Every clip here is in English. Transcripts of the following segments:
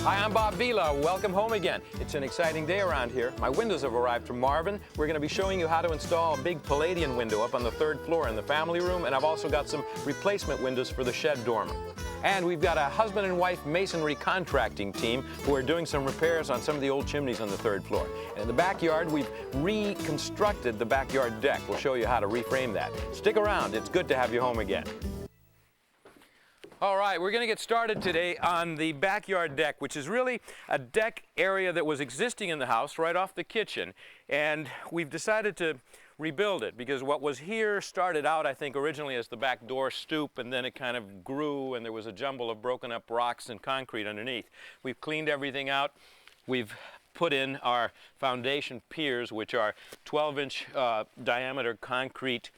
Hi, I'm Bob Vila. Welcome home again. It's an exciting day around here. My windows have arrived from Marvin. We're going to be showing you how to install a big Palladian window up on the 3rd floor in the family room, and I've also got some replacement windows for the shed dormer. And we've got a husband and wife masonry contracting team who are doing some repairs on some of the old chimneys on the 3rd floor. And in the backyard, we've reconstructed the backyard deck. We'll show you how to reframe that. Stick around. It's good to have you home again. All right, we're going to get started today on the backyard deck, which is really a deck area that was existing in the house right off the kitchen. And we've decided to rebuild it because what was here started out, I think, originally as the back door stoop, and then it kind of grew and there was a jumble of broken up rocks and concrete underneath. We've cleaned everything out. We've put in our foundation piers, which are 12-inch diameter concrete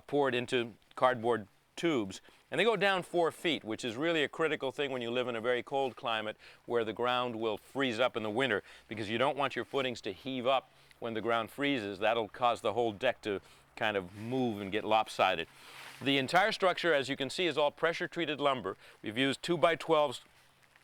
poured into cardboard tubes. And they go down 4 feet, which is really a critical thing when you live in a very cold climate where the ground will freeze up in the winter, because you don't want your footings to heave up when the ground freezes. That'll cause the whole deck to kind of move and get lopsided. The entire structure, as you can see, is all pressure-treated lumber. We've used 2x12s,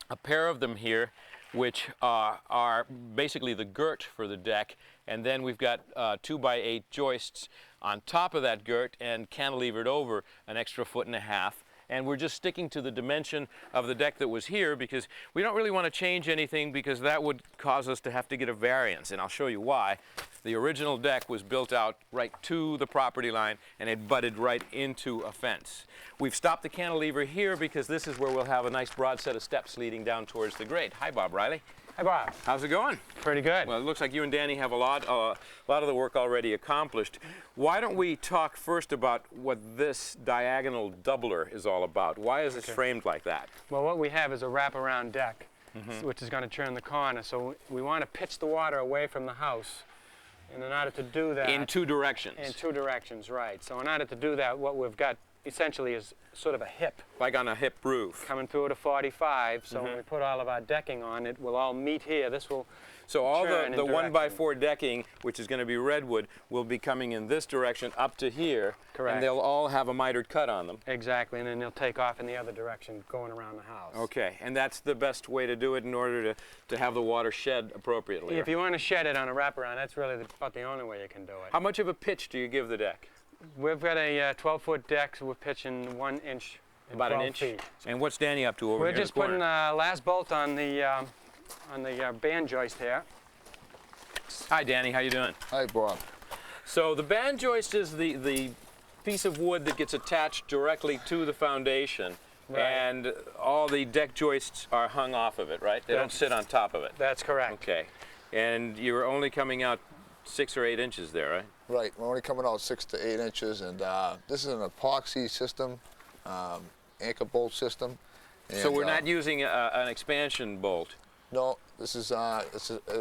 a pair of them here, which are basically the girt for the deck. And then we've got 2x8 joists on top of that girt and cantilevered over an extra 1.5 feet. And we're just sticking to the dimension of the deck that was here because we don't really want to change anything, because that would cause us to have to get a variance. And I'll show you why. The original deck was built out right to the property line and it butted right into a fence. We've stopped the cantilever here because this is where we'll have a nice broad set of steps leading down towards the grate. Hi, Bob Riley. Hi, Bob. How's it going? Pretty good. Well, it looks like you and Danny have a lot of the work already accomplished. Why don't we talk first about what this diagonal doubler is all about? Why is this framed like that? Well, what we have is a wraparound deck, which is going to turn the corner. So we want to pitch the water away from the house. And in order to do that... In 2 directions. In 2 directions, right. So in order to do that, what we've got essentially is sort of a hip. Like on a hip roof. Coming through at a 45, so when we put all of our decking on, it will all meet here. This will So all the turn 1x4 decking, which is going to be redwood, will be coming in this direction up to here. Correct. And they'll all have a mitered cut on them. Exactly, and then they'll take off in the other direction, going around the house. Okay, and that's the best way to do it in order to have the water shed appropriately. If you want to shed it on a wraparound, that's really about the only way you can do it. How much of a pitch do you give the deck? We've got a 12-foot deck, so we're pitching 1 inch. About an inch. Feet. And what's Danny up to over We're here in just the corner? putting last bolt on the band joist here. Hi, Danny. How you doing? Hi, Bob. So the band joist is the piece of wood that gets attached directly to the foundation, and all the deck joists are hung off of it, right? They don't sit on top of it. That's correct. Okay. And you're only coming out 6 or 8 inches there, right? Right, we're only coming out 6 to 8 inches, and this is an epoxy system, anchor bolt system. And, so we're not using an expansion bolt. No, this is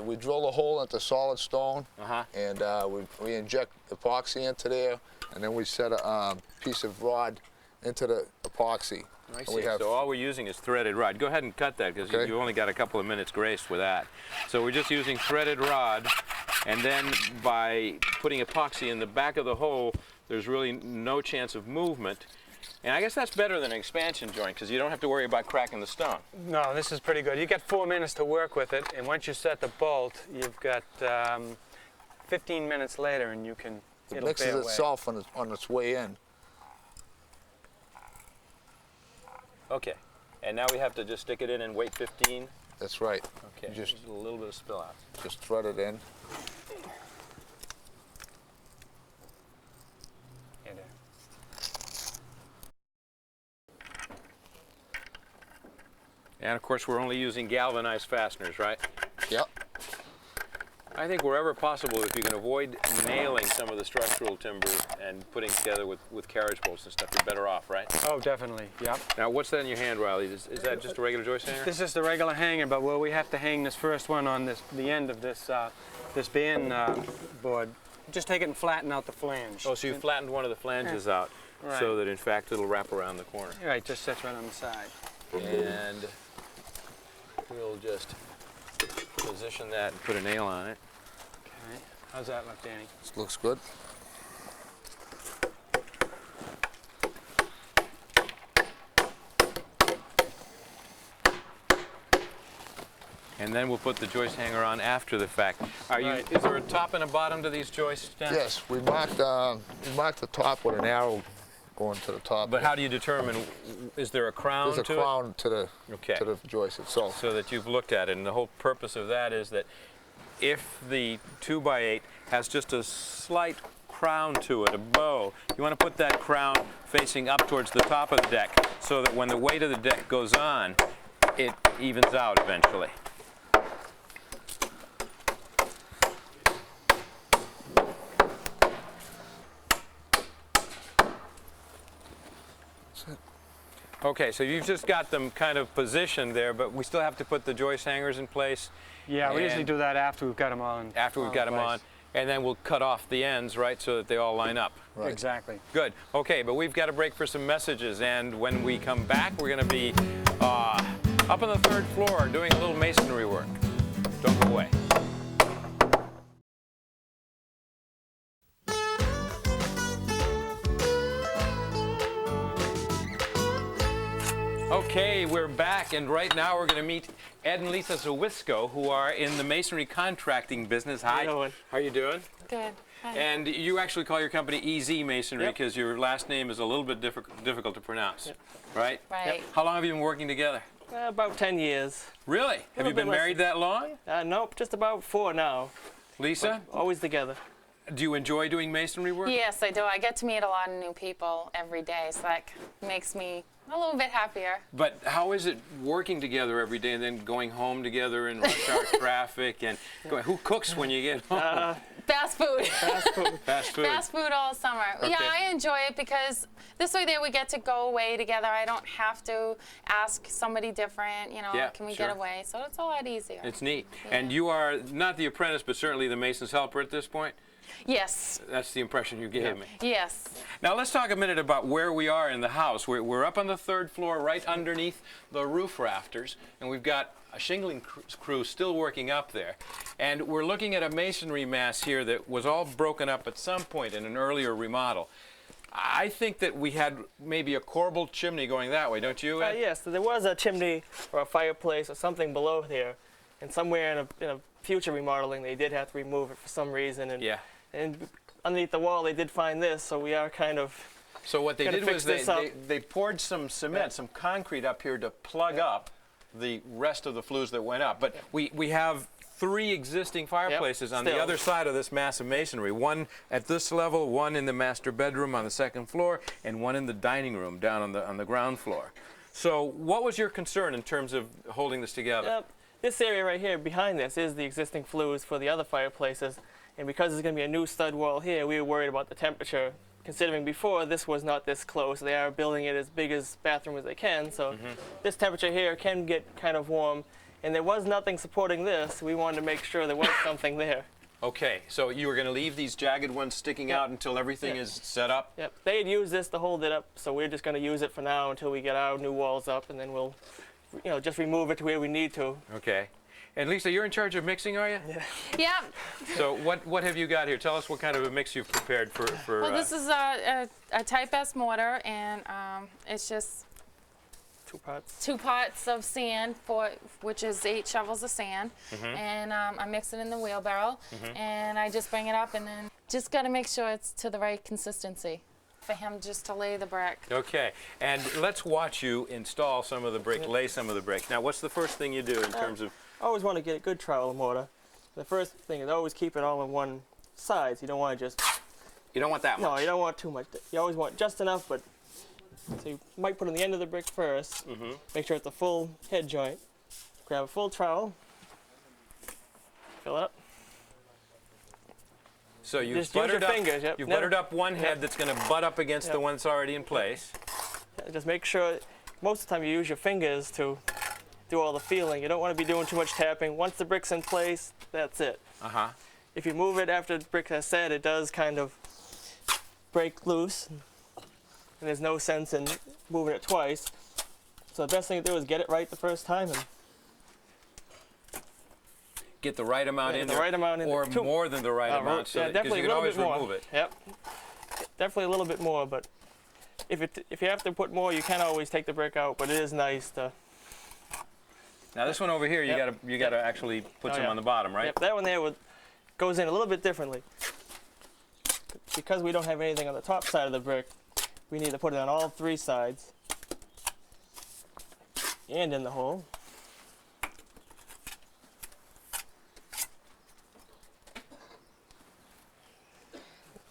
we drill a hole into solid stone, and we inject epoxy into there, and then we set a piece of rod into the epoxy. I see. So all we're using is threaded rod. Go ahead and cut that, because you've only got a couple of minutes grace with that. So we're just using threaded rod, and then by putting epoxy in the back of the hole, there's really no chance of movement. And I guess that's better than an expansion joint, because you don't have to worry about cracking the stone. No, this is pretty good. You got 4 minutes to work with it, and once you set the bolt, you've got 15 minutes later, and you can. It mixes itself on its way in. Okay, and now we have to just stick it in and wait 15? That's right. Okay, just a little bit of spill out. Just thread it in. And of course we're only using galvanized fasteners, right? Yep. I think wherever possible, if you can avoid nailing some of the structural timber and putting together with carriage bolts and stuff, you're better off, right? Oh, definitely, yep. Now, what's that in your hand, Riley? Is that just a regular joist hanger? This is the regular hanger, but we have to hang this first one on the end of this this band board. Just take it and flatten out the flange. Oh, so you flattened one of the flanges out, so that in fact it'll wrap around the corner. Right, just sits right on the side. And we'll just position that and put a nail on it. Okay. How's that look, Danny? This looks good. and then we'll put the joist hanger on after the fact. Is there a top and a bottom to these joists, Dan? Yes, we marked the top with an arrow going to the top. But how do you determine, is there a crown to it? There's a crown to the joist itself. So that you've looked at it, and the whole purpose of that is that if the 2x8 has just a slight crown to it, a bow, you want to put that crown facing up towards the top of the deck so that when the weight of the deck goes on, it evens out eventually. Okay, so you've just got them kind of positioned there, but we still have to put the joist hangers in place. Yeah, we usually do that after we've got them on. After we've got them on, and then we'll cut off the ends, right, so that they all line up. Right. Exactly. Good. Okay, but we've got to break for some messages, and when we come back, we're going to be up on the 3rd floor doing a little masonry work. Don't go away. Okay, we're back, and right now we're going to meet Ed and Lisa Zawisco, who are in the masonry contracting business. Hi. How are you doing? Good. Hi. And you actually call your company EZ Masonry because your last name is a little bit difficult to pronounce, right? Right. Yep. How long have you been working together? About 10 years. Really? Have you been married that long? Nope, just about 4 now. Lisa? Always together. Do you enjoy doing masonry work? Yes, I do. I get to meet a lot of new people every day, so that makes me a little bit happier. But how is it working together every day and then going home together in rush hour traffic? And who cooks when you get home? Fast food. Fast food. Fast food. Fast food all summer. Okay. Yeah, I enjoy it because this way there we get to go away together. I don't have to ask somebody different, you know, Yeah, can we sure. get away? So it's a lot easier. It's neat. Yeah. And you are not the apprentice, but certainly the mason's helper at this point? Yes. That's the impression you gave me. Yes. Now let's talk a minute about where we are in the house. We're up on the 3rd floor, right underneath the roof rafters, and we've got a shingling crew still working up there. And we're looking at a masonry mass here that was all broken up at some point in an earlier remodel. I think that we had maybe a corbelled chimney going that way, don't you, Ed? Yes, there was a chimney or a fireplace or something below here, and somewhere in a future remodeling they did have to remove it for some reason. And, Yeah. and underneath the wall they did find this, so we are kind of So what they Gotta did fix was this up. they poured some cement, some concrete up here to plug up the rest of the flues that went up. But we have 3 existing fireplaces on the still. other side of this massive masonry. One at this level, one in the master bedroom on the 2nd floor, and one in the dining room down on the ground floor. So what was your concern in terms of holding this together? This area right here behind this is the existing flues for the other fireplaces, and because there's going to be a new stud wall here, we were worried about the temperature. Considering before this was not this close, they are building it as big as bathroom as they can, so this temperature here can get kind of warm, and there was nothing supporting this. We wanted to make sure there was something there. Okay, so you were going to leave these jagged ones sticking out until everything is set up? Yep, they had used this to hold it up, so we're just going to use it for now until we get our new walls up, and then we'll, just remove it to where we need to. Okay. And Lisa, you're in charge of mixing, are you? Yeah. Yep. So what have you got here? Tell us what kind of a mix you've prepared for Well, this is a Type S mortar, and it's just 2 pots. 2 pots of sand, which is 8 shovels of sand, and I mix it in the wheelbarrow, and I just bring it up, and then just got to make sure it's to the right consistency for him just to lay the brick. Okay, and let's watch you install some of the brick, lay some of the brick. Now, what's the first thing you do in terms of? I always want to get a good trowel mortar. The first thing is always keep it all on one side. You don't want to just. You don't want that much. No, you don't want too much. You always want just enough, but. So you might put on the end of the brick first. Make sure it's a full head joint. Grab a full trowel. Fill it up. So you've Just use your buttered up. fingers, yep. You've Never- buttered up one head that's going to butt up against the one that's already in place. Just make sure. Most of the time you use your fingers to do all the feeling. You don't want to be doing too much tapping. Once the brick's in place, that's it. If you move it after the brick has set, it does kind of break loose, and there's no sense in moving it twice. So the best thing to do is get it right the first time and Get the right amount in the there, right amount in or there. more than the right amount, so because definitely you a can little always bit more. remove it. Yep, definitely a little bit more. But if you have to put more, you can always take the brick out. But it is nice to. Now this one over here, you gotta actually put some on the bottom, right? Yep, that one there goes in a little bit differently. Because we don't have anything on the top side of the brick, we need to put it on all 3 sides and in the hole.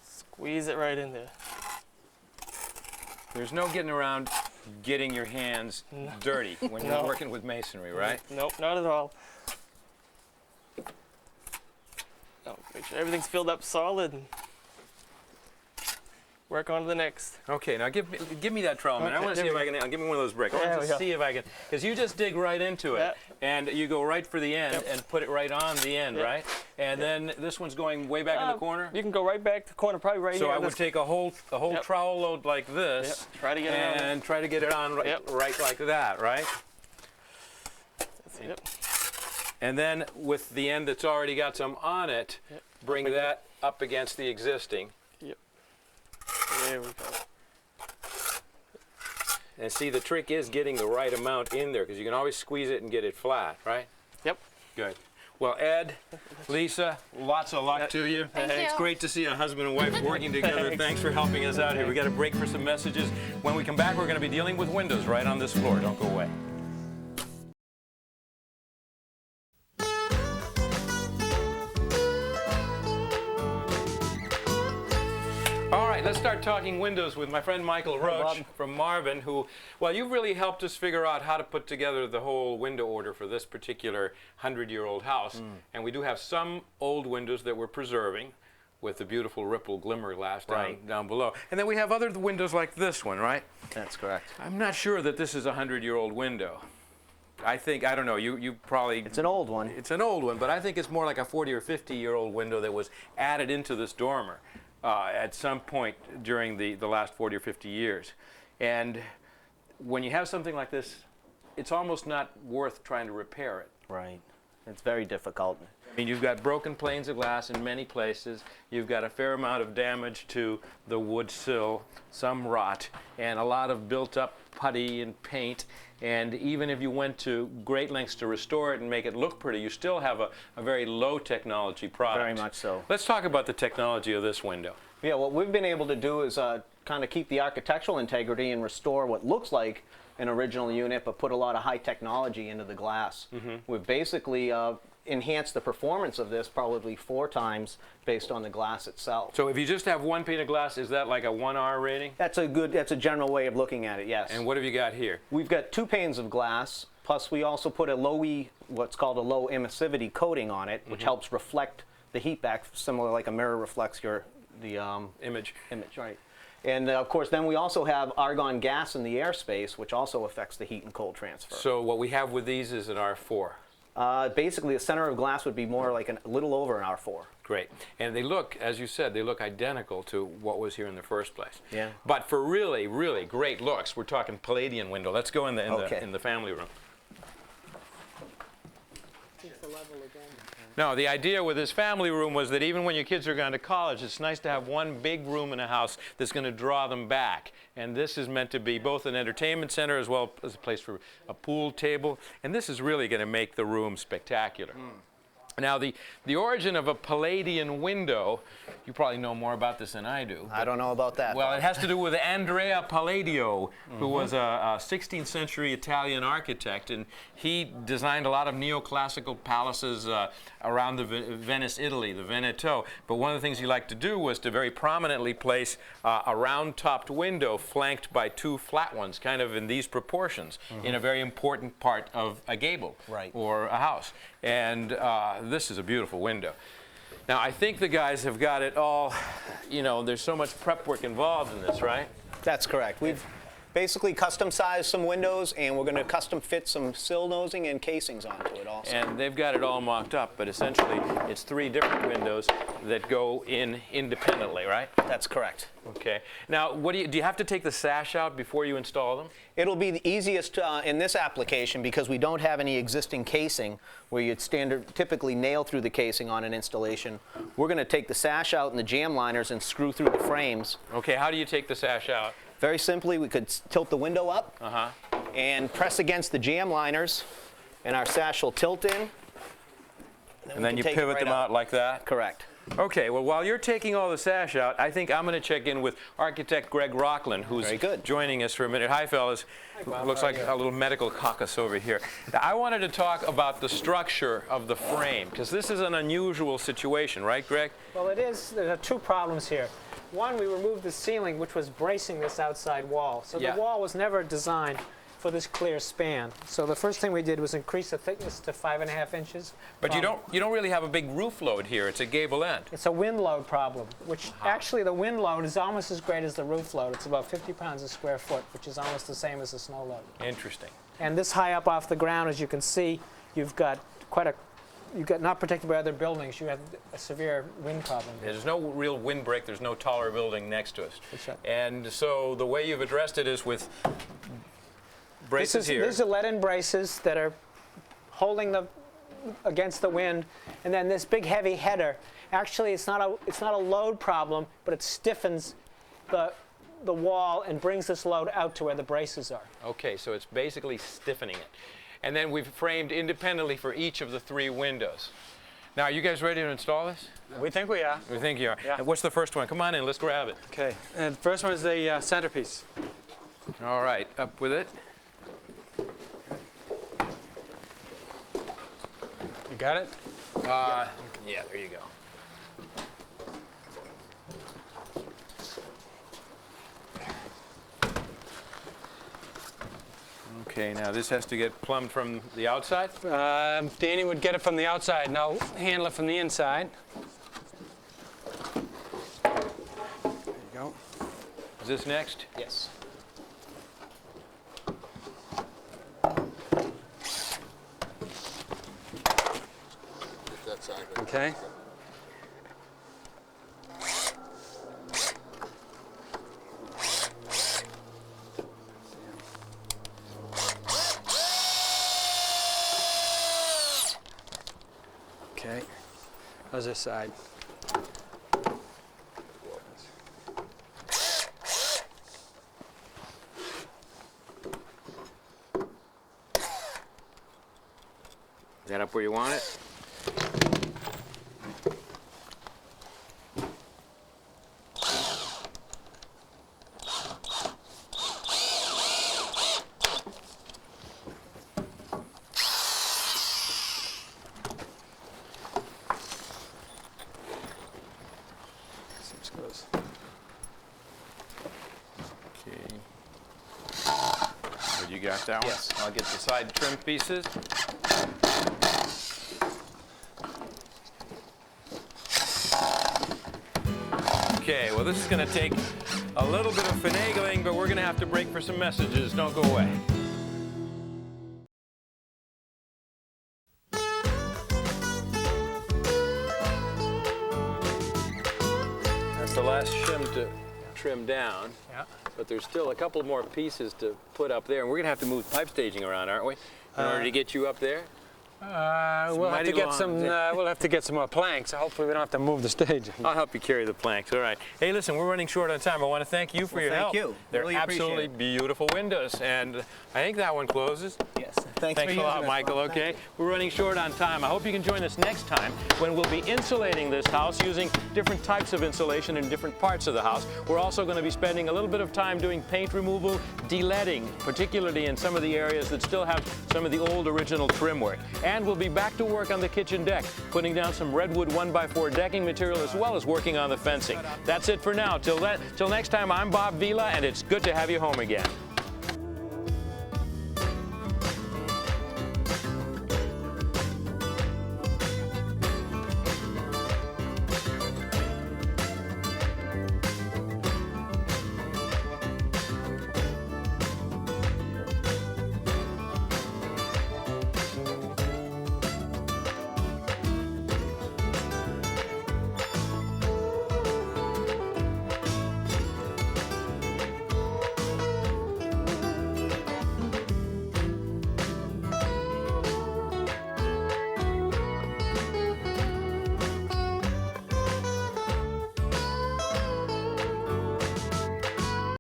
Squeeze it right in there. There's no getting around getting your hands dirty when you're working with masonry, right? Nope, not at all. Oh, make sure everything's filled up solid and work on to the next. Okay, now give me that trowel, man. I want to see if I can. Give me one of those bricks. I want to see if I can, because you just dig right into it, and you go right for the end and put it right on the end, right? And then this one's going way back in the corner. You can go right back to the corner, probably right here. So I would take a whole trowel load like this, try to get it on, and try to get it on right like that, right? Yep. And then with the end that's already got some on it, bring that up against the existing. There we go. And see, the trick is getting the right amount in there, because you can always squeeze it and get it flat, right? Yep. Good. Well, Ed, Lisa, lots of luck to you. Thank you. It's great to see a husband and wife working together. Thanks for helping us out here. We got a break for some messages. When we come back, we're going to be dealing with windows right on this floor. Don't go away. All right, let's start talking windows with my friend Michael Roach from Marvin, who, well, you've really helped us figure out how to put together the whole window order for this particular 100-year-old house. And we do have some old windows that we're preserving with the beautiful ripple glimmer glass down below. And then we have other windows like this one, right? That's correct. I'm not sure that this is a 100-year-old window. I don't know, you probably... It's an old one. It's an old one, but I think it's more like a 40 or 50-year-old window that was added into this dormer at some point during the last 40 or 50 years. And when you have something like this, it's almost not worth trying to repair it. Right. It's very difficult. I mean, you've got broken panes of glass in many places. You've got a fair amount of damage to the wood sill, some rot, and a lot of built-up putty and paint. And even if you went to great lengths to restore it and make it look pretty, you still have a very low technology product. Very much so. Let's talk about the technology of this window. Yeah, what we've been able to do is kind of keep the architectural integrity and restore what looks like an original unit, but put a lot of high technology into the glass. We've basically enhanced the performance of this probably 4 times based on the glass itself. So if you just have one pane of glass, is that like a 1R rating? That's a general way of looking at it, yes. And what have you got here? We've got 2 panes of glass, plus we also put a what's called a low emissivity coating on it, which helps reflect the heat back, similar like a mirror reflects the image. Right. And of course, then we also have argon gas in the airspace, which also affects the heat and cold transfer. So what we have with these is an R4. Basically, the center of glass would be more like a little over an R4. Great. And they look, as you said, they look identical to what was here in the first place. Yeah. But for really, really great looks, we're talking Palladian window. Let's go in the family room. No, the idea with this family room was that even when your kids are going to college, it's nice to have one big room in a house that's going to draw them back. And this is meant to be both an entertainment center as well as a place for a pool table. And this is really going to make the room spectacular. Now, the origin of a Palladian window, you probably know more about this than I do. I don't know about that. Well, it has to do with Andrea Palladio, who was a 16th century Italian architect, and he designed a lot of neoclassical palaces around the Venice, Italy, the Veneto. But one of the things he liked to do was to very prominently place a round-topped window flanked by 2 flat ones, kind of in these proportions, in a very important part of a gable or a house. And this is a beautiful window. Now, I think the guys have got it all, you know, there's so much prep work involved in this, right? That's correct. We've basically custom sized some windows, and we're going to custom fit some sill nosing and casings onto it also. And they've got it all mocked up, but essentially it's 3 different windows that go in independently, right? That's correct. Okay. Now, do you have to take the sash out before you install them? It'll be the easiest in this application because we don't have any existing casing where you'd typically nail through the casing on an installation. We're going to take the sash out and the jam liners and screw through the frames. Okay, how do you take the sash out? Very simply, we could tilt the window up and press against the jam liners and our sash will tilt in. And then you pivot them out like that? Correct. Okay, well, while you're taking all the sash out, I think I'm going to check in with architect Greg Rockland, who's joining us for a minute. Hi, fellas. Looks like a little medical caucus over here. Now, I wanted to talk about the structure of the frame, because this is an unusual situation, right, Greg? Well, it is. There are two problems here. One, we removed the ceiling, which was bracing this outside wall. So the wall was never designed for this clear span. So the first thing we did was increase the thickness to 5.5 inches. But you don't really have a big roof load here. It's a gable end. It's a wind load problem, which actually the wind load is almost as great as the roof load. It's about 50 pounds a square foot, which is almost the same as the snow load. Interesting. And this high up off the ground, as you can see, you've got not protected by other buildings. You have a severe wind problem. There's no real windbreak. There's no taller building next to us. That's right. And so the way you've addressed it is with braces here. These are lead-in braces that are holding against the wind, and then this big heavy header. Actually, it's not a load problem, but it stiffens the wall and brings this load out to where the braces are. Okay, so it's basically stiffening it. And then we've framed independently for each of the 3 windows. Now, are you guys ready to install this? We think we are. We think you are. Yeah. And what's the first one? Come on in, let's grab it. Okay, and the first one is the centerpiece. All right, up with it. You got it? Yeah, there you go. Okay, now this has to get plumbed from the outside? Danny would get it from the outside, and I'll handle it from the inside. There you go. Is this next? Yes. That side. Okay. Okay. How's this side? Is that up where you want it? Okay. What, you got that one? Yes. I'll get the side trim pieces. Okay, well, this is going to take a little bit of finagling, but we're going to have to break for some messages. Don't go away. That's the last shim to trim down. Yeah. But there's still a couple more pieces to put up there, and we're going to have to move pipe staging around, aren't we, in order to get you up there? We'll have to get some. We'll have to get some more planks. Hopefully, we don't have to move the stage. I'll help you carry the planks. All right. Hey, listen, we're running short on time. I want to thank you for your help. Thank you. They're Really appreciate absolutely it. beautiful windows, and I think that one closes. Yes. Thanks Thanks a lot, Michael. Okay, we're running short on time. I hope you can join us next time when we'll be insulating this house using different types of insulation in different parts of the house. We're also going to be spending a little bit of time doing paint removal, de-leading, particularly in some of the areas that still have some of the old original trim work. And we'll be back to work on the kitchen deck, putting down some redwood 1x4 decking material as well as working on the fencing. That's it for now. Till next time, I'm Bob Vila, and it's good to have you home again.